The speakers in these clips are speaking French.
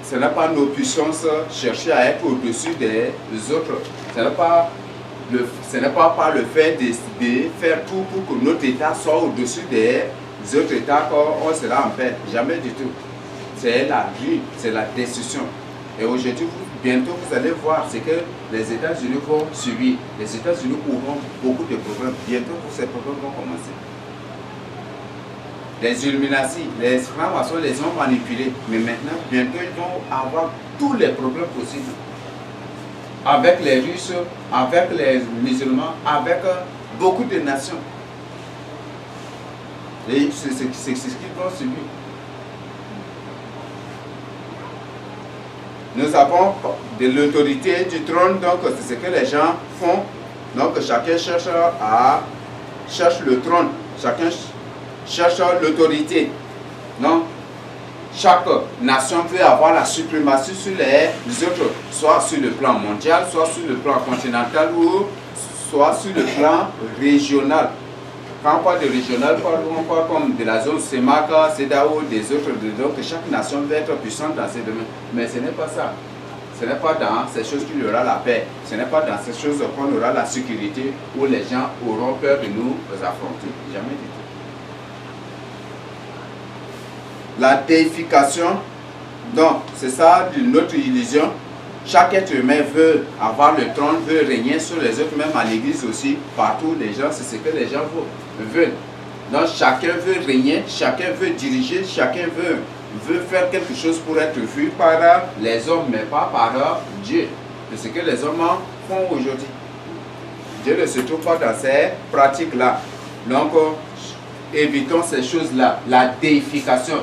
ce n'est pas nos puissances chercher à être au-dessus des autres. Ce n'est pas par le fait de faire tout pour que notre État soit au-dessus des autres États qu'on sera en paix. Jamais du tout. C'est la rue, c'est la destruction. Et aujourd'hui, bientôt, vous allez voir ce que les États-Unis vont subir. Les États-Unis auront beaucoup de problèmes. Bientôt, ces problèmes vont commencer. Les Illuminati, les francs-maçons les ont manipulés. Mais maintenant, bientôt, ils vont avoir tous les problèmes possibles. Avec les Russes, avec les musulmans, avec beaucoup de nations. Et c'est ce qu'ils vont subir. Nous avons de l'autorité du trône, donc c'est ce que les gens font. Donc chacun cherche le trône, chacun cherche l'autorité. Donc chaque nation veut avoir la suprématie sur les autres, soit sur le plan mondial, soit sur le plan continental ou soit sur le plan régional. Quand on parle de régional, on parle comme de la zone CEMAC, CEDAO, des autres, donc chaque nation veut être puissante dans ces domaines. Mais ce n'est pas ça. Ce n'est pas dans ces choses qu'il y aura la paix. Ce n'est pas dans ces choses qu'on aura la sécurité, où les gens auront peur de nous affronter. Jamais du tout. La déification, donc c'est ça notre illusion. Chaque être humain veut avoir le trône, veut régner sur les autres, même à l'église aussi, partout, les gens, c'est ce que les gens veulent. Donc chacun veut régner, chacun veut diriger, chacun veut faire quelque chose pour être vu par les hommes, mais pas par Dieu. C'est ce que les hommes font aujourd'hui. Dieu ne se trouve pas dans ces pratiques-là. Donc, évitons ces choses-là. La déification.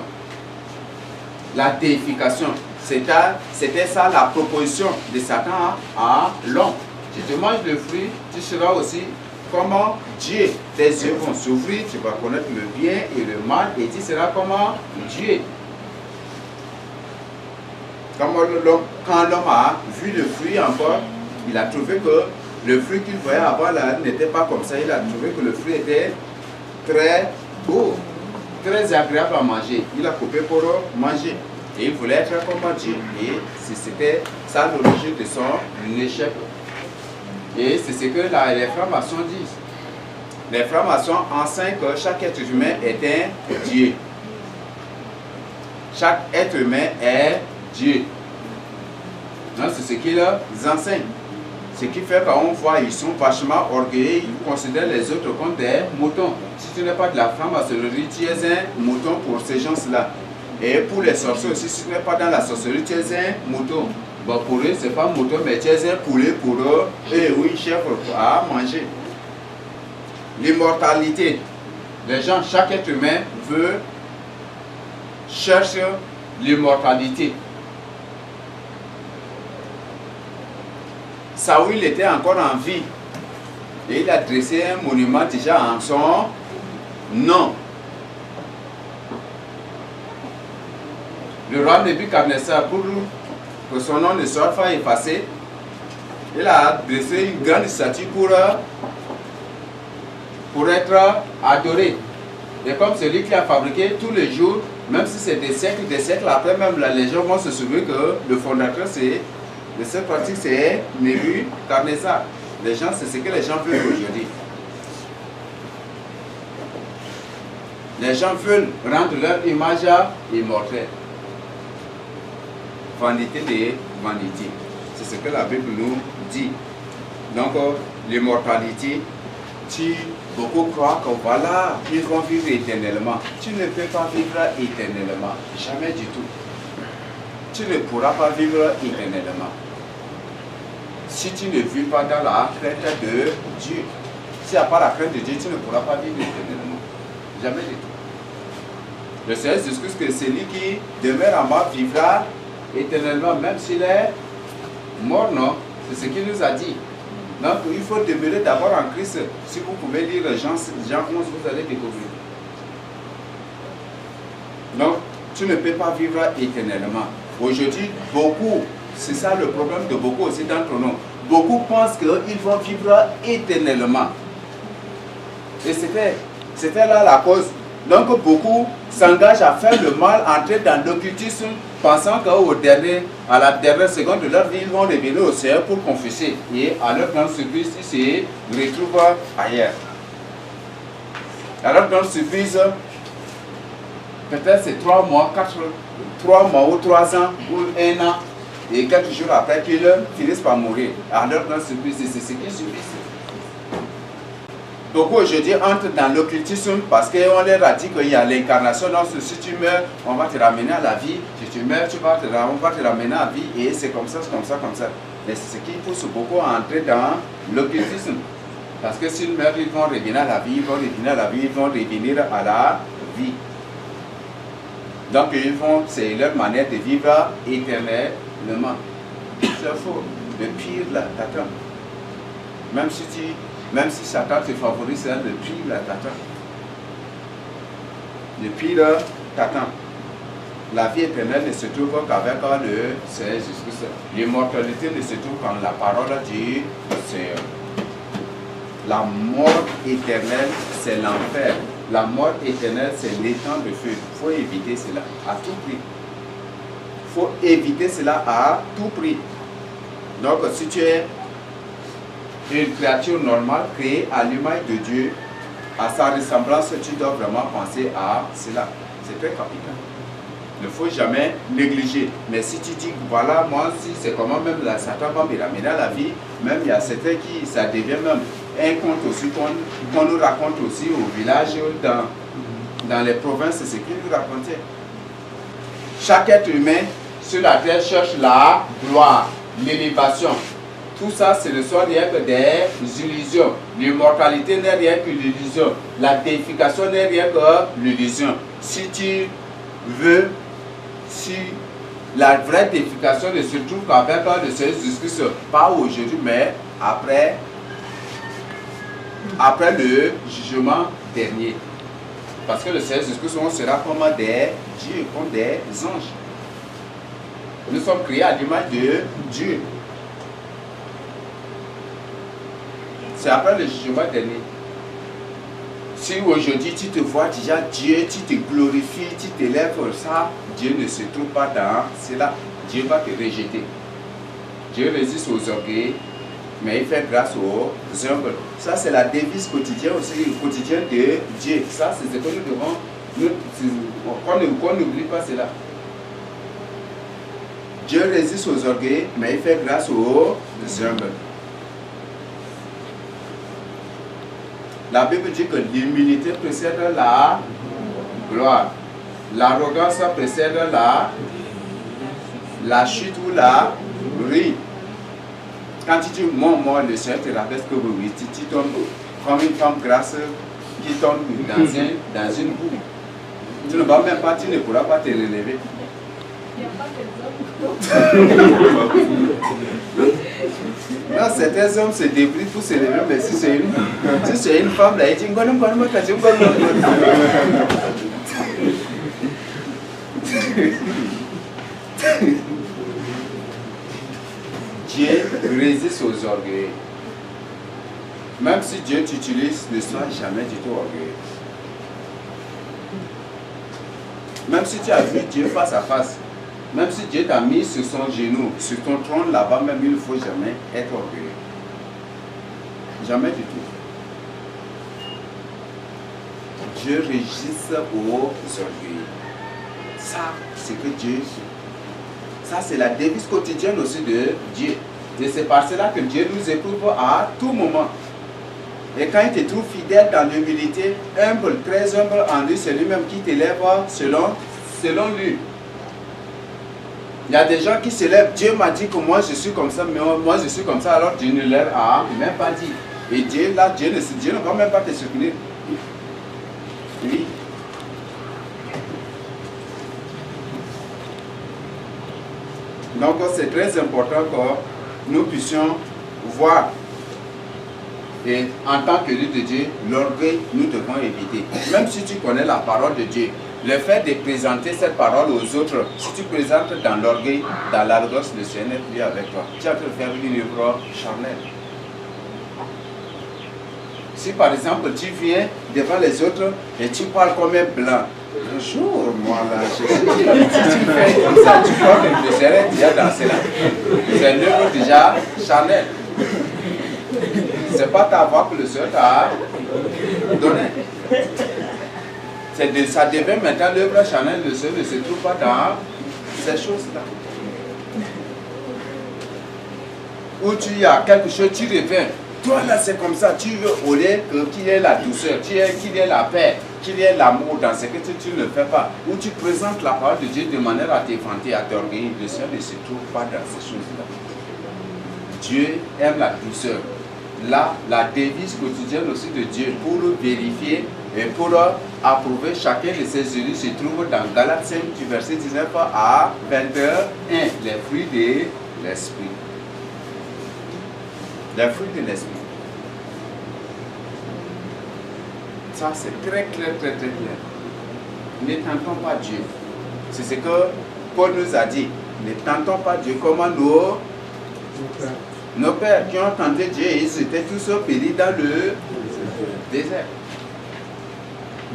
La déification. C'était ça la proposition de Satan à l'homme. Si tu manges le fruit, tu seras aussi comme Dieu. Tes yeux vont s'ouvrir, tu vas connaître le bien et le mal et tu seras comme Dieu. Quand l'homme a vu le fruit encore, il a trouvé que le fruit qu'il voyait avant là n'était pas comme ça. Il a trouvé que le fruit était très beau, très agréable à manger. Il a coupé pour manger. Et il voulait être comme Dieu. Et c'était ça l'origine de son échec. Et c'est ce que les francs-maçons disent. Les francs-maçons enseignent que chaque être humain est un Dieu. Chaque être humain est Dieu. C'est ce qu'ils enseignent. Ce qui fait qu'on voit, ils sont vachement orgueilleux, ils considèrent les autres comme des moutons. Si tu n'es pas de la franc-maçonnerie, tu es un mouton pour ces gens-là. Et pour les sorciers aussi, si tu n'es pas dans la sorcellerie, tu es un mouton. Bon, pour eux, ce n'est pas un mouton, mais tu es un poulet pour eux, et oui, une chèvre à manger. L'immortalité. Les gens, chaque être humain cherche l'immortalité. Saoul était encore en vie. Et il a dressé un monument déjà en son nom. Le roi Nebuchadnezzar, pour que son nom ne soit pas effacé, il a dressé une grande statue pour être adoré. Et comme celui qui a fabriqué tous les jours, même si c'est des siècles après, même les gens vont se souvenir que le fondateur de cette pratique, c'est Nebuchadnezzar. Les gens, c'est ce que les gens veulent aujourd'hui. Les gens veulent rendre leur image immortelle. Vanité des vanités. C'est ce que la Bible nous dit. Donc, l'immortalité, beaucoup croient que voilà, ils vont vivre éternellement. Tu ne peux pas vivre éternellement. Jamais du tout. Tu ne pourras pas vivre éternellement. Si tu ne vis pas dans la crainte de Dieu. S'il n'y a pas la crainte de Dieu, tu ne pourras pas vivre éternellement. Jamais du tout. Le Seigneur discute que celui qui demeure en moi vivra éternellement, même s'il est mort, non? C'est ce qu'il nous a dit. Donc, il faut demeurer d'abord en Christ. Si vous pouvez lire Jean 11, vous allez découvrir. Donc, tu ne peux pas vivre éternellement. Aujourd'hui, beaucoup, c'est ça le problème de beaucoup aussi d'entre nous. Beaucoup pensent qu'ils vont vivre éternellement. Et c'était là la cause Donc beaucoup s'engagent à faire le mal, entrer dans l'occultisme, pensant à la dernière seconde de leur vie, ils vont revenir au Seigneur pour confesser. Et à leur grande surprise, ils se retrouvent ailleurs. À leur grande surprise, peut-être c'est 3 mois, 3 mois ou 3 ans ou 1 an, et quelques jours après qu'ils finissent par mourir. À leur grande surprise, c'est ce qui subissent. Beaucoup aujourd'hui entrent dans l'occultisme parce qu'on leur a dit qu'il y a l'incarnation. Donc si tu meurs, on va te ramener à la vie. Si tu meurs, on va te ramener à la vie. Et c'est comme ça, comme ça, comme ça. Mais c'est ce qui pousse beaucoup à entrer dans l'occultisme. Parce que s'ils meurent, ils vont revenir à la vie, ils vont revenir à la vie, ils vont revenir à la vie. Donc c'est leur manière de vivre éternellement. C'est faux. Le pire là, t'attends. Même si Satan te favorise, le pire là, t'attends. Le pire t'attend. La vie éternelle ne se trouve qu'avec le Seigneur Jésus-Christ. L'immortalité ne se trouve qu'en la parole du Seigneur. La mort éternelle, c'est l'enfer. La mort éternelle, c'est l'étang de feu. Il faut éviter cela à tout prix. Il faut éviter cela à tout prix. Donc, si tu es une créature normale créée à l'image de Dieu, à sa ressemblance, tu dois vraiment penser à cela. C'est très capital. Il ne faut jamais négliger. Mais si tu dis, voilà, moi, si c'est comment même la Satan va me ramener à la vie, même il y a certains qui, ça devient même un conte aussi qu'on nous raconte aussi au village, dans les provinces, c'est ce qu'ils nous racontaient. Chaque être humain sur la terre cherche la gloire, l'élévation. Tout ça, ce ne sont rien que des illusions. L'immortalité n'est rien que l'illusion. La déification n'est rien que l'illusion. Si tu veux, si la vraie déification ne se trouve qu'avec le Seigneur Jésus-Christ, pas aujourd'hui, mais après le jugement dernier. Parce que le Seigneur Jésus-Christ, on sera comme des dieux, comme des anges. Nous sommes créés à l'image de Dieu. C'est après le jugement dernier. Si aujourd'hui tu te vois déjà Dieu, tu te glorifies, tu t'élèves pour ça, Dieu ne se trouve pas dans cela. Dieu va te rejeter. Dieu résiste aux orgueils, mais il fait grâce aux humbles. Ça, c'est la devise quotidienne aussi, quotidienne de Dieu. Ça, c'est ce que nous devons, qu'on n'oublie pas cela. Dieu résiste aux orgueils, mais il fait grâce aux humbles. La Bible dit que l'humilité précède la gloire. L'arrogance précède la chute ou la ruine. Quand tu dis moi, le Seigneur te rappelle que oui, tu tombes comme une femme grasse qui tombe dans une boue. Tu ne vas même pas, tu ne pourras pas te relever. Non, certains hommes se débrouillent pour se lever, mais si c'est une femme, là, il dit Dieu résiste aux orgueils. Même si Dieu t'utilise, ne sois jamais du tout orgueilleux. Même si tu as vu Dieu face à face, même si Dieu t'a mis sur son genou, sur ton trône là-bas, même il ne faut jamais être orgueilleux. Jamais du tout. Dieu résiste aux orgueils. Ça, c'est que Dieu. Ça, c'est la devise quotidienne aussi de Dieu. Et c'est par cela que Dieu nous éprouve à tout moment. Et quand il te trouve fidèle dans l'humilité, humble, très humble en lui, c'est lui-même qui t'élève selon lui. Il y a des gens qui s'élèvent. Dieu m'a dit que moi je suis comme ça, mais moi je suis comme ça, alors Dieu ne leur a même pas dit. Et Dieu, là, Dieu ne va même pas te soutenir. Oui. Donc c'est très important que nous puissions voir. Et en tant que Dieu de Dieu, l'orgueil, nous devons éviter. Même si tu connais la parole de Dieu, le fait de présenter cette parole aux autres, si tu présentes dans l'orgueil, dans l'arrogance, le Seigneur n'est plus avec toi. Tu as te faire une œuvre charnelle. Si par exemple tu viens devant les autres et tu parles comme un blanc, bonjour, moi là, je suis. Si tu fais comme ça, tu vois que le serait déjà dansé là. C'est l'œuvre déjà Chanel. C'est pas ta voix que le Seigneur t'a donné. Ça devient maintenant l'œuvre Chanel, le Seigneur ne se trouve pas dans ces choses-là. Où tu as quelque chose, tu reviens. Toi là, c'est comme ça, tu veux au lieu qu'il y ait la douceur, qu'il y ait la paix, qu'il y ait l'amour dans ce que tu ne le fais pas. Où tu présentes la parole de Dieu de manière à t'éventer, à t'organiser. Le Seigneur ne se trouve pas dans ces choses-là. Dieu aime la douceur. Là, la devise quotidienne aussi de Dieu pour vérifier et pour approuver chacun de ses élus se trouve dans Galates 5 du verset 19 à 21. Les fruits de l'esprit. Les fruits de l'esprit. Ça c'est très clair, très très clair. Ne tentons pas Dieu. C'est ce que Paul nous a dit. Ne tentons pas Dieu. Comment nos pères qui ont tenté Dieu, ils étaient tous péris dans le désert.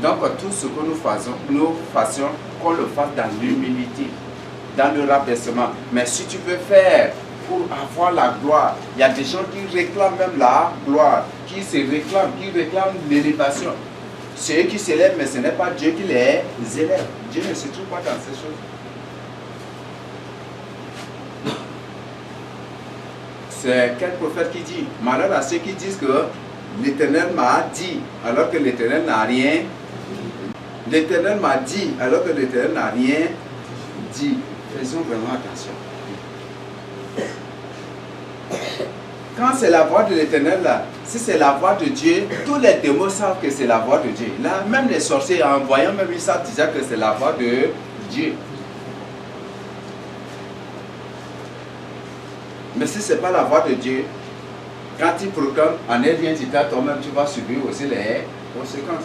Donc tout ce que nous fassions, qu'on le fasse dans l'humilité, dans le rabaissement. Mais si tu veux faire pour avoir la gloire, il y a des gens qui réclament même la gloire, qui réclament l'élévation. C'est eux qui s'élèvent, mais ce n'est pas Dieu qui les élève. Dieu ne se trouve pas dans ces choses. C'est quel prophète qui dit? Malheur à ceux qui disent que l'Éternel m'a dit, alors que l'Éternel n'a rien. L'Éternel m'a dit, alors que l'Éternel n'a rien dit. Faisons vraiment attention. Quand c'est la voix de l'Éternel, là, si c'est la voix de Dieu, tous les démons savent que c'est la voix de Dieu. Là, même les sorciers, en voyant, même ils savent déjà que c'est la voix de Dieu. Mais si ce n'est pas la voix de Dieu, quand il proclame en un rien titre, toi-même tu vas subir aussi les conséquences.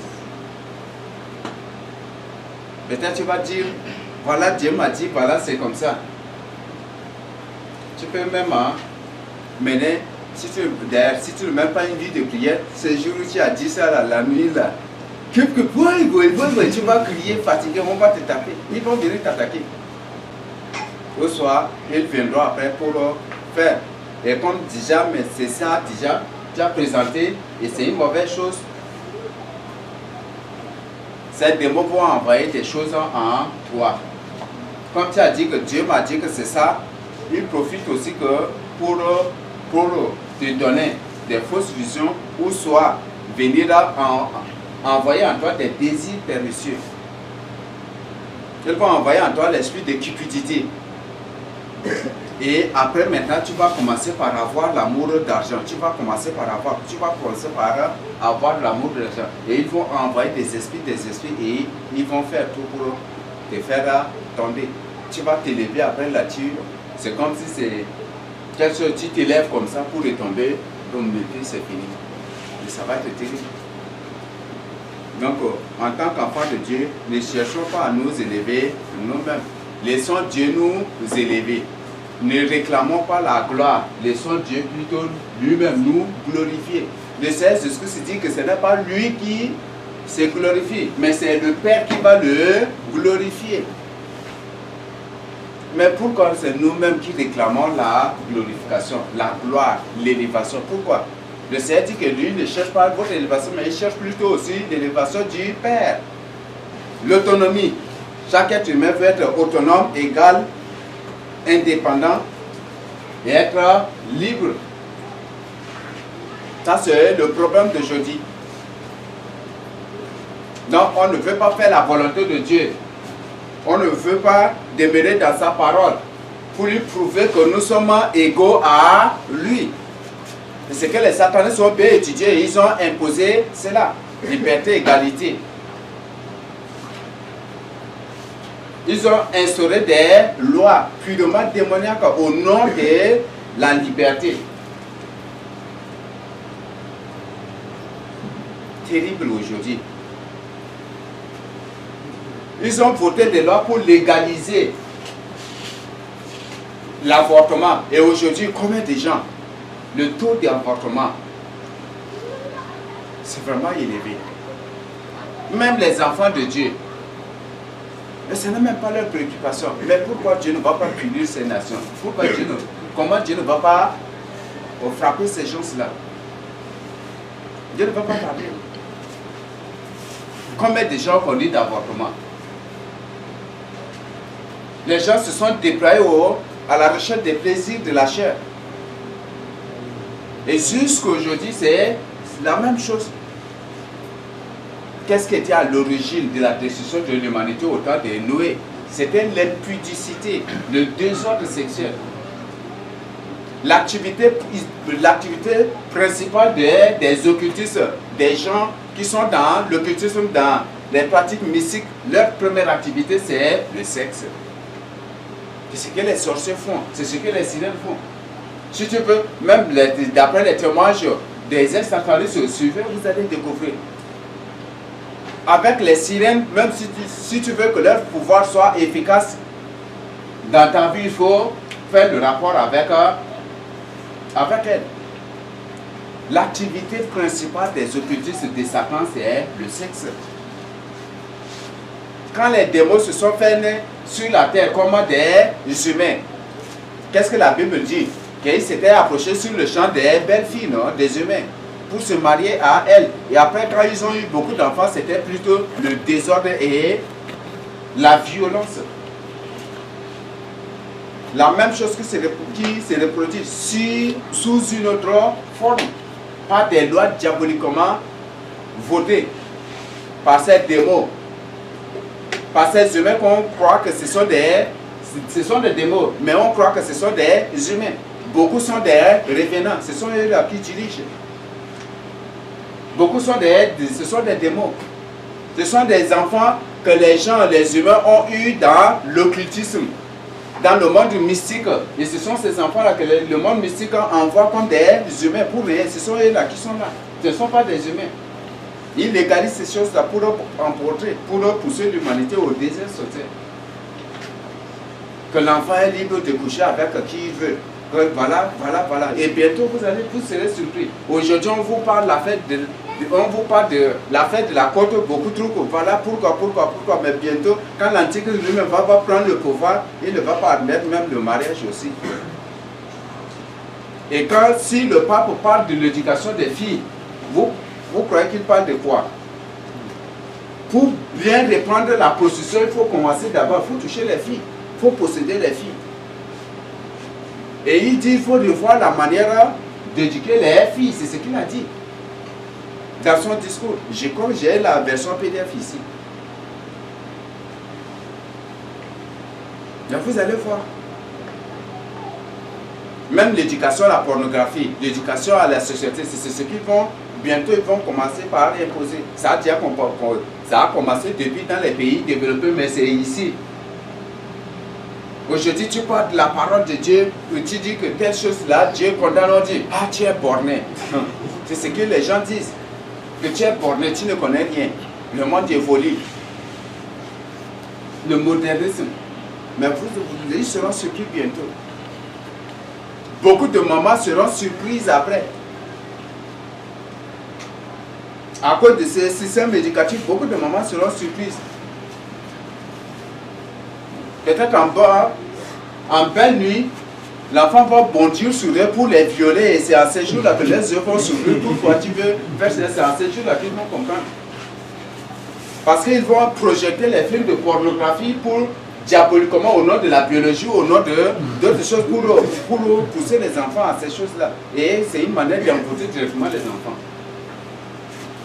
Peut-être tu vas dire, voilà Dieu m'a dit, voilà c'est comme ça. Tu peux même mener, si tu ne mets pas une vie de prière, ce jour où tu as dit ça la nuit là, tu vas crier fatigué, on va te taper, ils vont venir t'attaquer. Au soir, ils viendront après pour faire. Et comme déjà, mais c'est ça déjà, tu as présenté et c'est une mauvaise chose. Ces démons vont envoyer des choses en toi. Comme tu as dit que Dieu m'a dit que c'est ça, il profite aussi que pour te donner des fausses visions ou soit venir envoyer en toi des désirs pernicieux. Ils vont envoyer en toi l'esprit de cupidité. Et après maintenant tu vas commencer par avoir l'amour d'argent. Tu vas commencer par avoir l'amour de l'argent. Et ils vont envoyer des esprits et ils vont faire tout pour te faire tomber. Tu vas t'élever après là-dessus. C'est comme si c'est quelque chose, tu t'élèves comme ça pour retomber. Donc puis c'est fini. Et ça va être terrible. Donc en tant qu'enfant de Dieu, ne cherchons pas à nous élever nous-mêmes. Laissons Dieu nous élever. Ne réclamons pas la gloire. Laissons Dieu plutôt lui-même nous glorifier. Le Seigneur Jésus-Christ dit que ce n'est pas lui qui se glorifie, mais c'est le Père qui va le glorifier. Mais pourquoi c'est nous-mêmes qui réclamons la glorification, la gloire, l'élévation? Pourquoi? Le Seigneur dit que lui ne cherche pas votre élévation, mais il cherche plutôt aussi l'élévation du Père. L'autonomie. Chaque être humain veut être autonome, égal, indépendant et être libre. Ça, c'est le problème d'aujourd'hui. Donc, on ne veut pas faire la volonté de Dieu. On ne veut pas demeurer dans sa parole pour lui prouver que nous sommes égaux à lui. C'est que les satanistes ont bien étudié et ils ont imposé cela. Liberté, égalité. Ils ont instauré des lois purement démoniaques au nom de la liberté. Terrible aujourd'hui. Ils ont voté des lois pour légaliser l'avortement. Et aujourd'hui, combien de gens, le taux d'avortement, c'est vraiment élevé. Même les enfants de Dieu. Mais ce n'est même pas leur préoccupation. Mais pourquoi Dieu ne va pas punir ces nations? Pourquoi Dieu ne, comment Dieu ne va pas frapper ces gens-là? Dieu ne va pas parler. Combien de gens ont dit d'avortement? Les gens se sont déployés à la recherche des plaisirs de la chair. Et jusqu'aujourd'hui, c'est la même chose. Qu'est-ce qui était à l'origine de la destruction de l'humanité au temps de Noé? C'était l'impudicité, le désordre sexuel. L'activité principale des occultistes, des gens qui sont dans l'occultisme, dans les pratiques mystiques, leur première activité, c'est le sexe. C'est ce que les sorciers font, c'est ce que les sirènes font. Si tu veux, même d'après les témoignages des instantanés suivants, vous allez découvrir. Avec les sirènes, même si tu veux que leur pouvoir soit efficace dans ta vie, il faut faire le rapport avec elles. L'activité principale des occultistes de Satan, c'est le sexe. Quand les démons se sont faits naître sur la terre comme des humains, qu'est-ce que la Bible dit? Qu'ils s'étaient approchés sur le champ des belles filles, non? Des humains, pour se marier à elles. Et après, quand ils ont eu beaucoup d'enfants, c'était plutôt le désordre et la violence. La même chose qui se reproduit sous une autre forme, par des lois diaboliquement votées par ces démons, par ces humains qu'on croit que ce sont des démons, mais on croit que ce sont des humains. Beaucoup sont des revenants, ce sont eux qui dirigent. Beaucoup ce sont des démons. Ce sont des enfants que les humains ont eu dans l'occultisme, dans le monde mystique. Et ce sont ces enfants-là que le monde mystique envoie comme des humains pour rien. Ce sont eux-là qui sont là. Ce ne sont pas des humains. Ils légalisent ces choses-là pour emporter, pour pousser l'humanité au désert sauté. Que l'enfant est libre de coucher avec qui il veut. Voilà. Et bientôt vous serez surpris. Aujourd'hui, on vous parle de la fête de la côte, beaucoup trop. Voilà pourquoi. Mais bientôt, quand l'Antichrist lui-même va prendre le pouvoir, il ne va pas admettre même le mariage aussi. Et si le pape parle de l'éducation des filles, vous croyez qu'il parle de quoi? Pour bien reprendre la prostitution, il faut commencer d'abord, il faut toucher les filles, il faut posséder les filles. Et il dit qu'il faut revoir la manière d'éduquer les filles, c'est ce qu'il a dit dans son discours. J'ai la version PDF ici. Donc vous allez voir. Même l'éducation à la pornographie, l'éducation à la société, c'est ce qu'ils vont, bientôt ils vont commencer par imposer. Ça a commencé depuis dans les pays développés, mais c'est ici. Aujourd'hui, tu parles de la parole de Dieu, tu dis que telle chose-là, Dieu condamne, on dit, ah, tu es borné. C'est ce que les gens disent. Que tu es borné, tu ne connais rien. Le monde évolue. Le modernisme. Mais ils seront surpris bientôt. Beaucoup de mamans seront surprises après. À cause de ces systèmes éducatifs, beaucoup de mamans seront surprises. Peut-être en belle nuit, l'enfant va bondir sur eux pour les violer et c'est à ces jours-là que les yeux vont s'ouvrir. Pourquoi tu veux faire ça? C'est à ces jours-là qu'ils vont comprendre. Parce qu'ils vont projeter les films de pornographie pour diaboliquement au nom de la biologie, au nom d'autres choses pour pousser les enfants à ces choses-là. Et c'est une manière d'envoûter directement les enfants.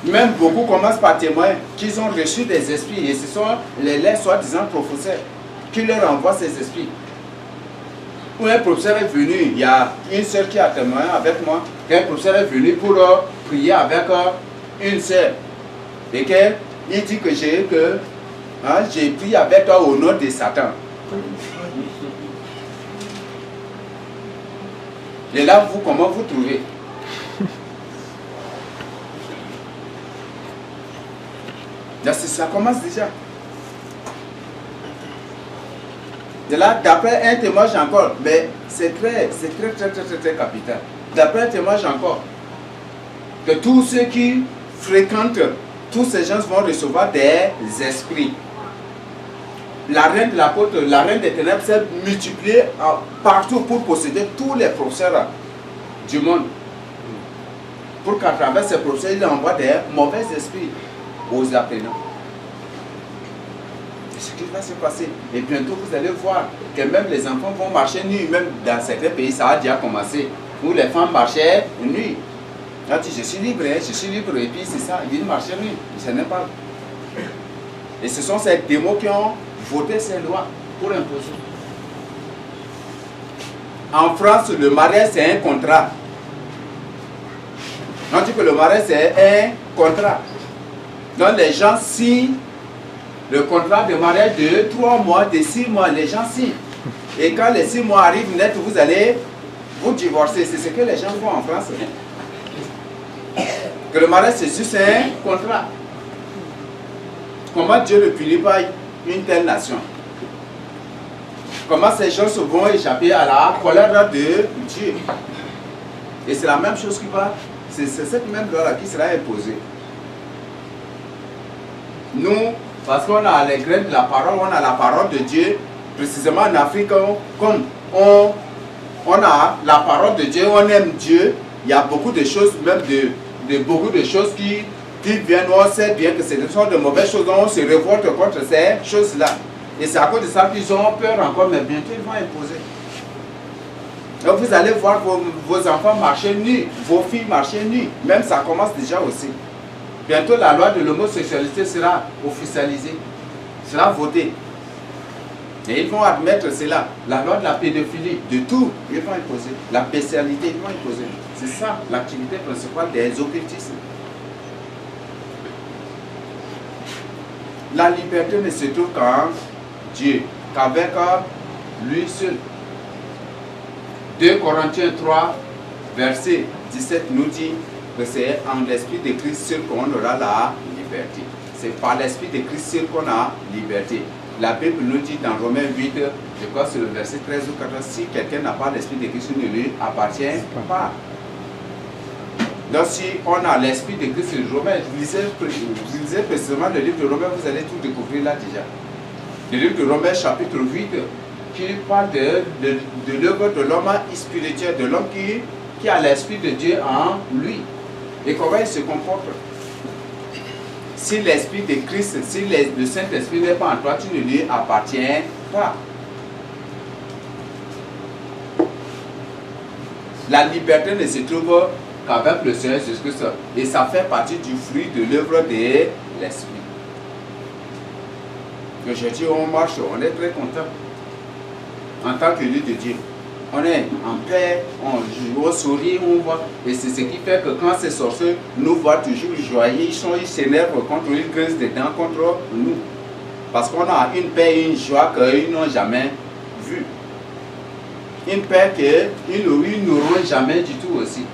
Même beaucoup commencent par témoigner qu'ils ont reçu des esprits et ce sont les soi-disant professeurs qui leur envoient ces esprits. Où un professeur est venu, il y a une soeur qui a témoigné avec moi, qu'un professeur est venu pour prier avec une soeur. Et qu'il dit que j'ai prié avec toi au nom de Satan. Et là, comment vous trouvez? Là, ça commence déjà. De là, d'après un témoignage encore, mais c'est très capital. D'après un témoignage encore, que tous ceux qui fréquente, tous ces gens vont recevoir des esprits. La reine de la côte, la reine des ténèbres s'est multipliée partout pour posséder tous les professeurs du monde. Pour qu'à travers ces professeurs, il envoie des mauvais esprits aux apprenants. C'est ce qui va se passer. Et bientôt, vous allez voir que même les enfants vont marcher nus. Même dans certains pays, ça a déjà commencé. Où les femmes marchaient nues. Là, tu dis, je suis libre, hein, je suis libre. Et puis, c'est ça, ils marchaient nus. Ce n'est pas. Et ce sont ces démons qui ont voté ces lois pour imposer. En France, le mariage, c'est un contrat. On dit que le mariage, c'est un contrat. Donc, les gens signent le contrat de mariage de 3 mois, de 6 mois, les gens signent. Et quand les 6 mois arrivent net, vous allez vous divorcer. C'est ce que les gens font en France. Que le mariage, c'est juste un contrat. Comment Dieu ne punit pas une telle nation? Comment ces gens se vont échapper à la colère de Dieu? Et c'est la même chose qui va, c'est cette même loi-là qui sera imposée. Nous, parce qu'on a les graines de la parole, on a la parole de Dieu, précisément en Afrique, comme on a la parole de Dieu, on aime Dieu, il y a beaucoup de choses, même beaucoup de choses qui viennent, on sait bien que ce sont de mauvaises choses, on se révolte contre ces choses-là. Et c'est à cause de ça qu'ils ont peur encore, mais bientôt ils vont imposer. Donc vous allez voir vos enfants marcher nus, vos filles marcher nues, même ça commence déjà aussi. Bientôt la loi de l'homosexualité sera officialisée, sera votée. Et ils vont admettre cela. La loi de la pédophilie, de tout, ils vont imposer. La bestialité, ils vont imposer. C'est ça l'activité principale des occultistes. La liberté ne se trouve qu'en Dieu, qu'avec lui seul. 2 Corinthiens 3, verset 17 nous dit que c'est en l'esprit de Christ seul qu'on aura la liberté. C'est par l'esprit de Christ seul qu'on a liberté. La Bible nous dit dans Romains 8, je crois que c'est le verset 13 ou 14, si quelqu'un n'a pas l'esprit de Christ, il ne lui appartient pas. Donc si on a l'esprit de Christ, Romains, lisez précisément le livre de Romains, vous allez tout découvrir là déjà. Le livre de Romains chapitre 8, qui parle de l'œuvre de l'homme spirituel, de l'homme qui a l'esprit de Dieu en lui. Et comment il se comporte. Si l'esprit de Christ, si le Saint-Esprit n'est pas en toi, tu ne lui appartiens pas. La liberté ne se trouve qu'avec le Seigneur Jésus-Christ. Et ça fait partie du fruit de l'œuvre de l'Esprit. Aujourd'hui, on marche, on est très content. En tant que lieu de Dieu. On est en paix, on sourit, on voit. Et c'est ce qui fait que quand ces sorciers nous voient toujours joyeux, ils s'énervent contre, ils grincent des dents contre nous. Parce qu'on a une paix et une joie qu'ils n'ont jamais vue. Une paix qu'ils n'auront jamais du tout aussi.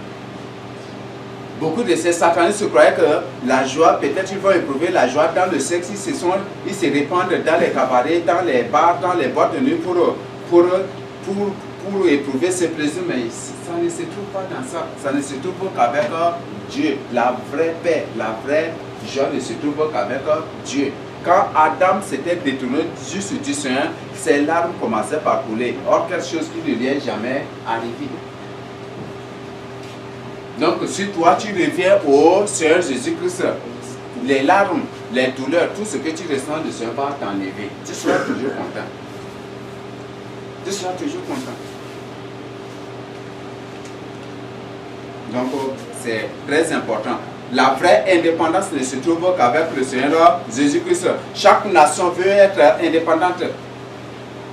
Beaucoup de ces satanistes se croyaient que la joie, peut-être ils vont éprouver la joie dans le sexe, ils se répandent dans les cabarets, dans les bars, dans les boîtes de nuit pour éprouver ce plaisir, mais ça ne se trouve pas dans ça. Ça ne se trouve qu'avec Dieu. La vraie paix, la vraie joie ne se trouve qu'avec Dieu. Quand Adam s'était détourné juste du Seigneur, ses larmes commençaient par couler. Or, quelque chose qui ne lui est jamais arrivé. Donc, si toi tu reviens au Seigneur Jésus-Christ, les larmes, les douleurs, tout ce que tu ressens de Seigneur va t'enlever. Tu seras toujours content. Tu seras toujours content. Donc, c'est très important. La vraie indépendance ne se trouve qu'avec le Seigneur Jésus-Christ. Chaque nation veut être indépendante.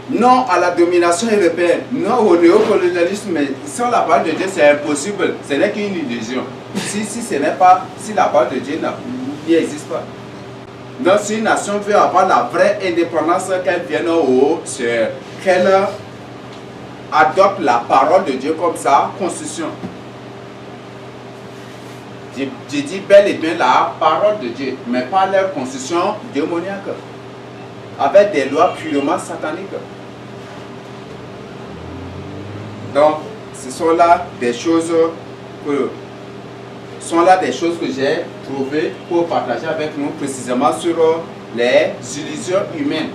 Non à la domination européenne, non au néocolonialisme, mais sans la parole de Dieu, c'est impossible. Ce n'est qu'une illusion. Si la parole de Dieu n'existe pas. Donc, si une nation veut avoir la vraie indépendance, qu'elle vienne au Seigneur, qu'elle adopte la parole de Dieu comme sa constitution. Je dis bel et bien la parole de Dieu, mais pas leur constitution démoniaque, avec des lois purement sataniques. Donc, ce sont là des choses que sont là des choses que j'ai trouvées pour partager avec nous précisément sur les illusions humaines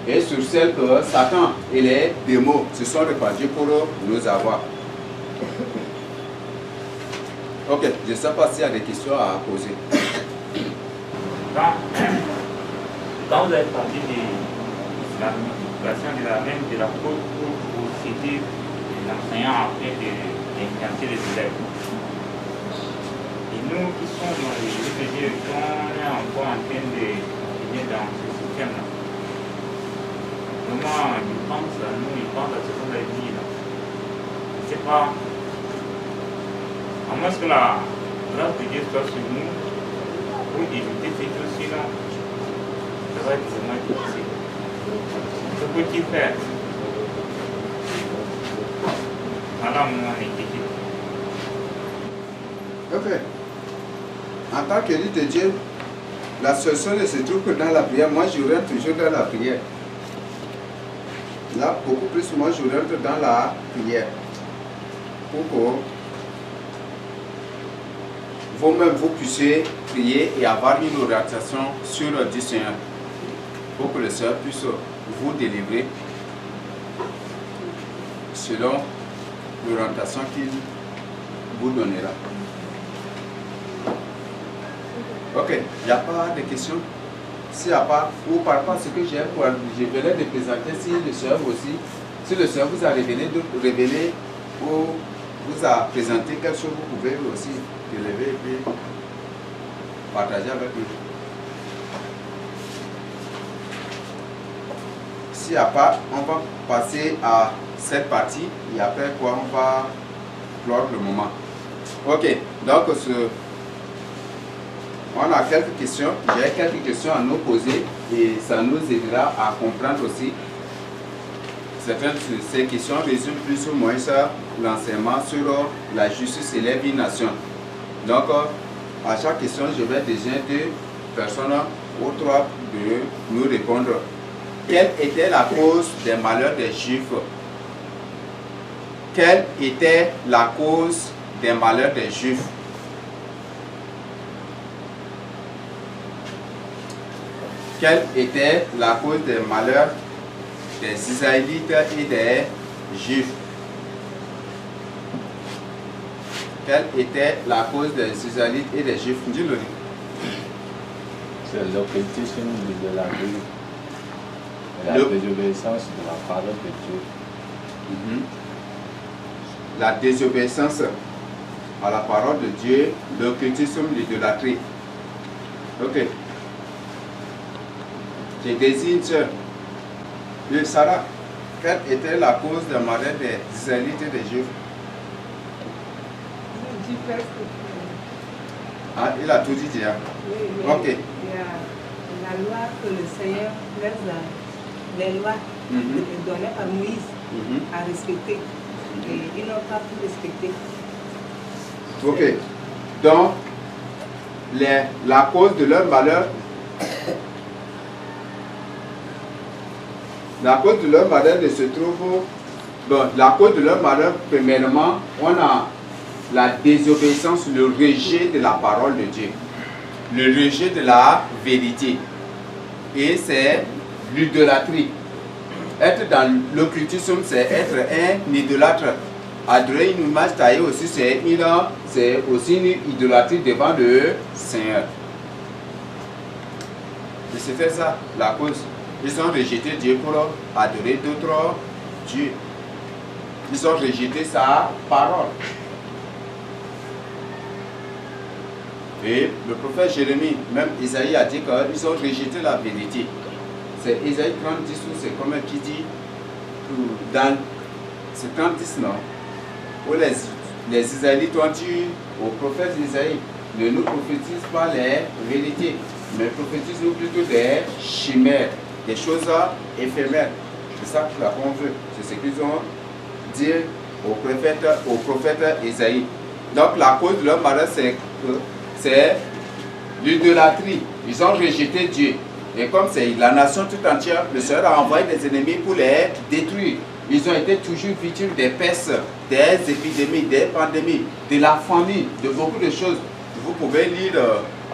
et sur celles que Satan et les démons se sont répandus pour nous avoir. Ok, je ne sais pas s'il y a des questions à poser. Quand vous avez parlé de la multiplication de la cause pour citer l'enseignant en train d'influencer les élèves. Et nous qui sommes dans les Dieu, on est encore en train de venir dans ce système-là. Comment ils pensent à ce qu'on a dit là. Je ne sais pas. À moins que la grâce de Dieu soit sur nous pour éviter ces choses, sinon ça va être vraiment difficile. Que peut-il faire? Voilà mon inquiétude. Ok. En tant qu'élu de Dieu, la solution ne se trouve que dans la prière. Moi, je rentre toujours dans la prière. Là, beaucoup plus, moi, je rentre dans la prière. Pour que vous-même, vous puissiez prier et avoir une orientation sur du Seigneur. Pour que le Seigneur puisse vous délivrer selon l'orientation qu'il vous donnera. Ok, il n'y a pas de questions? S'il n'y a pas, ou par rapport à ce que je venais de présenter, si le Seigneur aussi, si le Seigneur vous a révélé ou vous a présenté quelque chose, vous pouvez aussi élever et puis partager avec nous. S'il n'y a pas, on va passer à cette partie et après quoi on va clore le moment. Ok, donc on a quelques questions. J'ai quelques questions à nous poser et ça nous aidera à comprendre aussi. Certaines de ces questions résument plus ou moins ça, l'enseignement sur la justice et les vies nations. Donc, à chaque question, je vais déjà 2 personnes ou 3 de nous répondre. Quelle était la cause des malheurs des Juifs? Quelle était la cause des malheurs des Juifs? Quelle était la cause des malheurs des Israélites et des Juifs? Quelle était la cause des Israélites et des Juifs? Dis-le. C'est l'occultisme de la vie, la désobéissance de la parole de Dieu. La désobéissance à la parole de Dieu, l'occultisme, l'idolâtrie. Ok. Je désigne Sarah, quelle était la cause de malheur des Israélites et des Juifs? Ah, il a tout dit déjà. Oui, ok. Il y a la loi que le Seigneur les lois données à Moïse à respecter. Et ils n'ont pas pu respecter. Ok. Donc, la cause de leur malheur, la cause de leur malheur ne se trouve. Bon, la cause de leur malheur, premièrement, on a la désobéissance, le rejet de la parole de Dieu, le rejet de la vérité. Et c'est l'idolâtrie. Être dans l'occultisme, c'est être un idolâtre. Adorer une image taillée aussi, c'est aussi une idolâtrie devant le Seigneur. Et c'était ça, la cause. Ils ont rejeté Dieu pour adorer d'autres dieux. Ils ont rejeté sa parole. Et le prophète Jérémie, même Isaïe a dit qu'ils ont rejeté la vérité. C'est Isaïe 30, 10 où c'est comme qui dit, dans ce 30, 10 non, où les Israélites ont dit au prophète Isaïe, ne nous prophétise pas les vérités, mais prophétise-nous plutôt des chimères, des choses éphémères. C'est ça qu'on veut. C'est ce qu'ils ont dit au prophète Isaïe. Donc la cause de leur malheur, c'est l'idolâtrie. Ils ont rejeté Dieu. Et comme c'est la nation tout entière, le Seigneur a envoyé des ennemis pour les détruire. Ils ont été toujours victimes des pestes, des épidémies, des pandémies, de la famine, de beaucoup de choses. Vous pouvez lire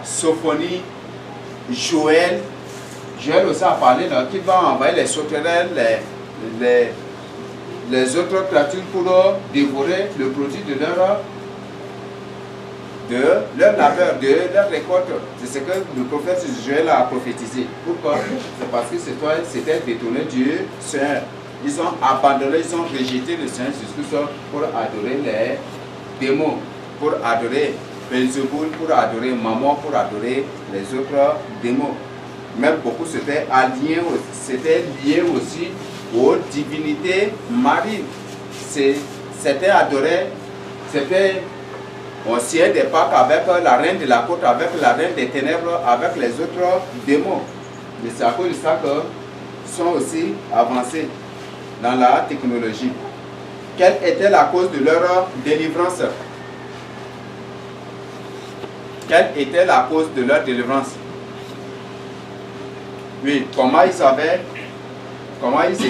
Sophonie, Joël. Joël aussi a parlé qu'il va envoyer les sauterelles, les autres créatures pour dévorer le produit de leur labeur, de leur récolte. C'est ce que le prophète Joël a prophétisé. Pourquoi? C'est parce que c'était détourné du Seigneur. Ils ont abandonné, ils ont rejeté le Seigneur Jésus-Christ pour adorer les démons, pour adorer Belzéboul, pour adorer Mammon, pour adorer les autres démons. Même beaucoup s'étaient liés aussi aux divinités marines. C'était adoré, on sied des Pâques avec la reine de la côte, avec la reine des ténèbres, avec les autres démons. Mais c'est à cause de ça qu'ils sont aussi avancés dans la technologie. Quelle était la cause de leur délivrance? Quelle était la cause de leur délivrance? Oui, comment ils savaient, comment ils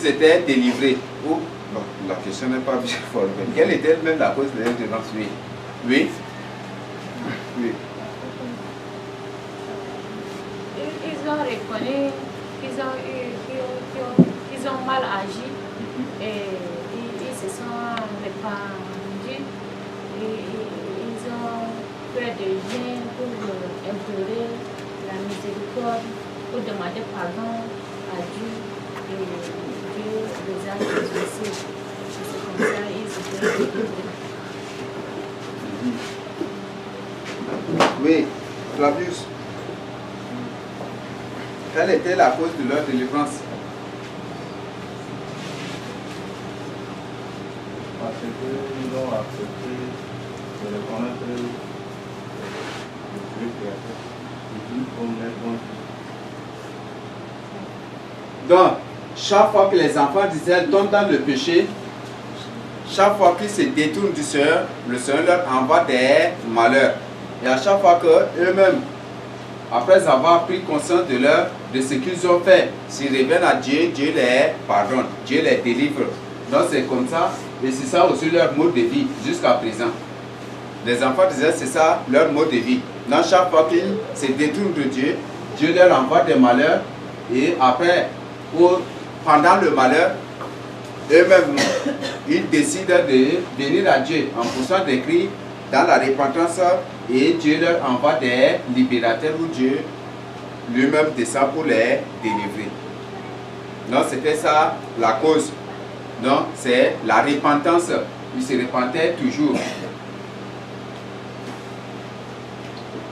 étaient délivrés? Ou, bon, la question n'est pas bien formée. Quelle était même la cause de leur délivrance? Oui. Oui. Oui. Ils ont reconnu qu'ils ont mal agi et ils se sont répandus. Ils ont fait des jeûnes pour implorer la miséricorde, pour demander pardon à Dieu et Dieu les a exaucés. C'est comme ça qu'ils se sont Oui, Flavius. Quelle était la cause de leur délivrance? Parce qu'ils ont accepté de reconnaître le Dieu créateur comme leur bon Dieu. Donc, chaque fois que les enfants d'Israël tombent dans le péché, chaque fois qu'ils se détournent du Seigneur, le Seigneur leur envoie des malheurs. Et à chaque fois qu'eux-mêmes, après avoir pris conscience de ce qu'ils ont fait, s'ils reviennent à Dieu, Dieu les pardonne, Dieu les délivre. Donc c'est comme ça, et c'est ça aussi leur mode de vie jusqu'à présent. Les enfants d'Israël, c'est ça leur mode de vie. Donc chaque fois qu'ils se détournent de Dieu, Dieu leur envoie des malheurs, et après, pendant le malheur, eux-mêmes, ils décident de venir à Dieu en poussant des cris dans la repentance, et Dieu leur envoie des libérateurs où Dieu lui-même descend pour les délivrer. Donc c'était ça la cause. Donc c'est la repentance. Ils se repentaient toujours.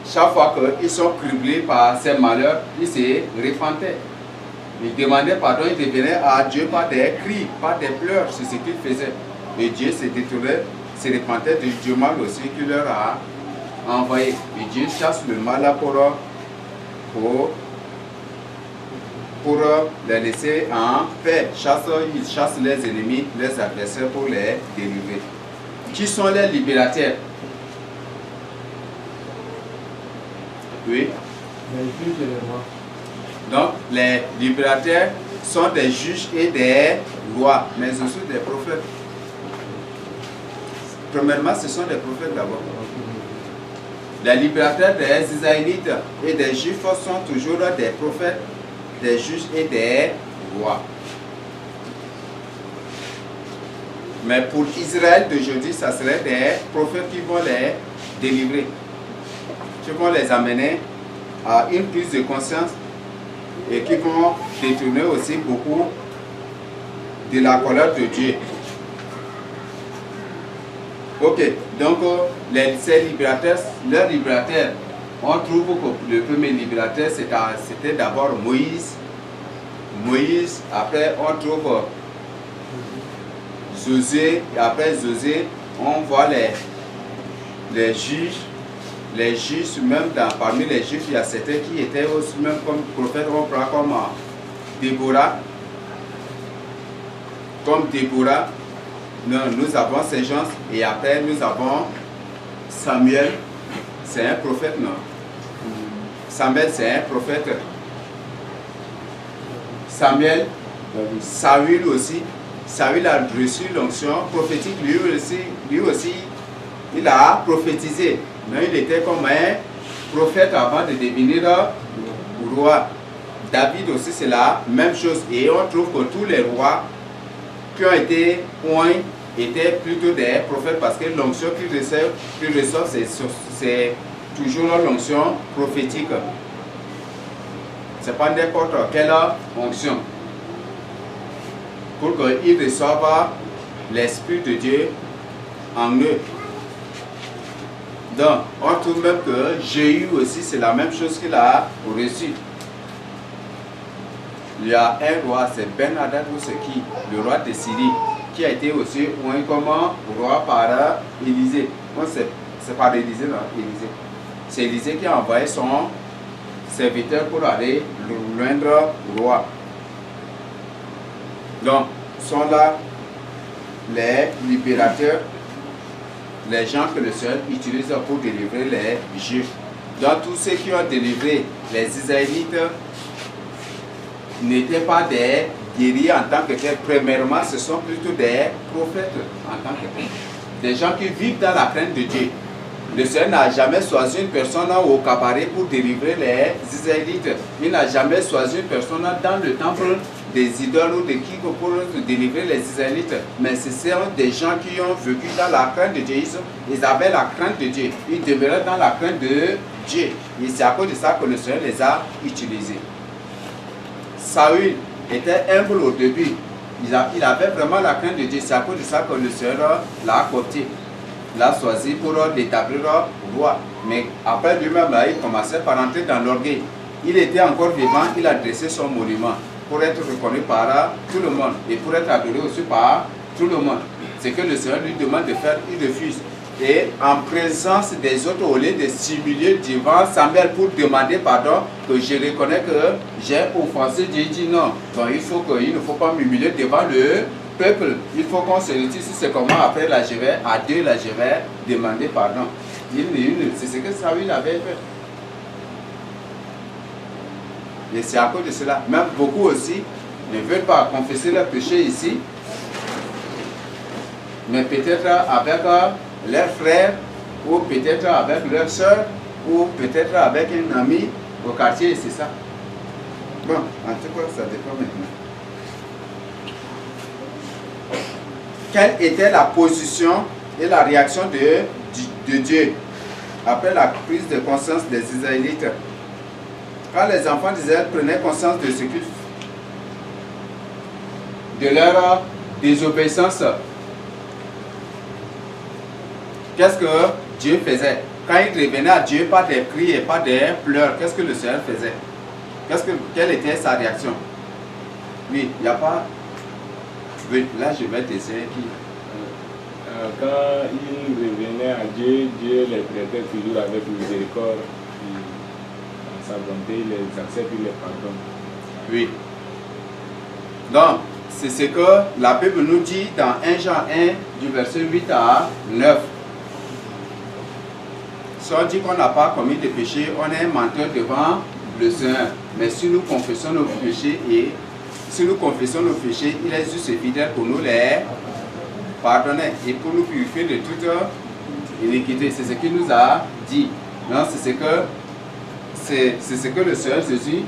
Chaque fois qu'ils sont criblés par ces malheurs, ils se repentaient. Ils demandaient pardon, ils devenaient à Dieu par des cris, par des pleurs, c'est ce qu'ils faisaient. Et Dieu se détournait, se repentait du mal aussi qu'il leur a envoyé. Et Dieu chasse le mal là pour les laisser en paix. Il chasse les ennemis, les adversaires pour les délivrer. Qui sont les libérateurs? Oui. Les juges et les rois. Donc, les libérateurs sont des juges et des rois, mais aussi des prophètes. Premièrement, ce sont des prophètes d'abord. Les libérateurs des Israélites et des Juifs sont toujours des prophètes, des juges et des rois. Mais pour Israël d'aujourd'hui, ça serait des prophètes qui vont les délivrer, qui vont les amener à une prise de conscience et qui vont détourner aussi beaucoup de la colère de Dieu. Ok, donc ces libérateurs, leurs libérateurs, on trouve que le premier libérateur c'était d'abord Moïse. Moïse, après on trouve Josué, et après Josué, on voit les juges. Les juges, même parmi les juifs, il y a certains qui étaient aussi même comme prophètes, on prend comme Déborah. Comme Déborah, nous avons ces gens, et après nous avons Samuel, c'est un prophète, non? Samuel, c'est un prophète. Samuel, Saül aussi. Saül a reçu l'onction prophétique, lui aussi, il a prophétisé. Mais il était comme un prophète avant de devenir roi. David aussi, c'est la même chose. Et on trouve que tous les rois qui ont été oints étaient plutôt des prophètes parce que l'onction qu'ils reçoivent, c'est toujours l'onction prophétique. Ce n'est pas n'importe quelle onction. Pour qu'ils reçoivent l'Esprit de Dieu en eux. Donc, on trouve même que Jéhu aussi, c'est la même chose qu'il a reçu. Il y a un roi, c'est Ben-Hadad ou c'est qui? Le roi de Syrie, qui a été aussi oint comme roi par Élisée. Non, c'est pas Élisée, non, Élisée. C'est Élisée qui a envoyé son serviteur pour aller le joindre au roi. Donc, sont là les libérateurs, les gens que le Seigneur utilise pour délivrer les Juifs. Donc, tous ceux qui ont délivré les Israélites n'étaient pas des guerriers en tant que tels. Premièrement, ce sont plutôt des prophètes en tant que tels. Des gens qui vivent dans la crainte de Dieu. Le Seigneur n'a jamais choisi une personne au cabaret pour délivrer les Israélites. Il n'a jamais choisi une personne dans le temple des idoles ou de qui pour délivrer les Israélites. Mais ce sont des gens qui ont vécu dans la crainte de Dieu. Ils avaient la crainte de Dieu. Ils demeuraient dans la crainte de Dieu. Et c'est à cause de ça que le Seigneur les a utilisés. Saül était humble au début. Il avait vraiment la crainte de Dieu. C'est à cause de ça que le Seigneur l'a accoté. L'a choisi pour l'établir roi. Mais après lui-même, il commençait par entrer dans l'orgueil. Il était encore vivant, il a dressé son monument pour être reconnu par tout le monde et pour être adoré aussi par tout le monde. C'est que le Seigneur lui demande de faire, il refuse. Et en présence des autres, au lieu de s'humilier devant Samuel pour demander pardon, que je reconnais que j'ai offensé Dieu, il dit non. Donc il ne faut pas m'humilier devant le peuple. Il faut qu'on se retire. Si c'est comment après là, je vais à Dieu, là, je vais demander pardon. C'est ce que Saül avait fait. Et c'est à cause de cela. Même beaucoup aussi ne veulent pas confesser leur péché ici, mais peut-être avec leurs frères, ou peut-être avec leurs soeurs, ou peut-être avec un ami au quartier, c'est ça. Bon, en tout cas, ça dépend maintenant. Quelle était la position et la réaction de Dieu après la prise de conscience des Israélites? Quand les enfants d'Israël prenaient conscience de ce qu'ils de leur désobéissance, qu'est-ce que Dieu faisait? Quand ils revenaient à Dieu, pas des cris et pas des pleurs, qu'est-ce que le Seigneur faisait? Quelle était sa réaction? Oui, il n'y a pas... Oui, là je vais t'essayer qui? Quand ils revenaient à Dieu, Dieu les traitait toujours avec miséricorde. Sa bonté, il les accepte, il les pardonne. Oui. Donc, c'est ce que la Bible nous dit dans 1 Jean 1, du verset 8 à 9. Si on dit qu'on n'a pas commis de péché, on est menteur devant le Seigneur. Mais si nous confessons nos péchés, il est juste et fidèle pour nous les pardonner et pour nous purifier de toute iniquité. C'est ce qu'il nous a dit. Non, c'est ce que le Seigneur Jésus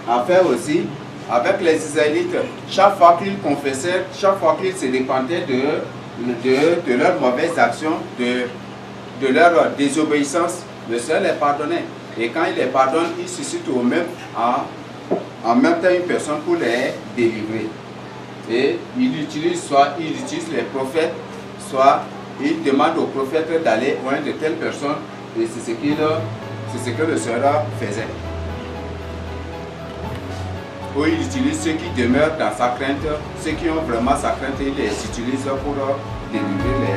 a fait aussi avec les Israélites. Chaque fois qu'ils confessaient, chaque fois qu'ils se repentaient de leurs mauvaises actions, de leur désobéissance, le Seigneur les pardonnait. Et quand il les pardonne, il suscite en même temps une personne pour les délivrer. Et il utilise les prophètes, soit il demande aux prophètes d'aller loin de telle personne, et c'est ce que le Seigneur faisait. Ou il utilise ceux qui demeurent dans sa crainte, ceux qui ont vraiment sa crainte, il les utilise pour délivrer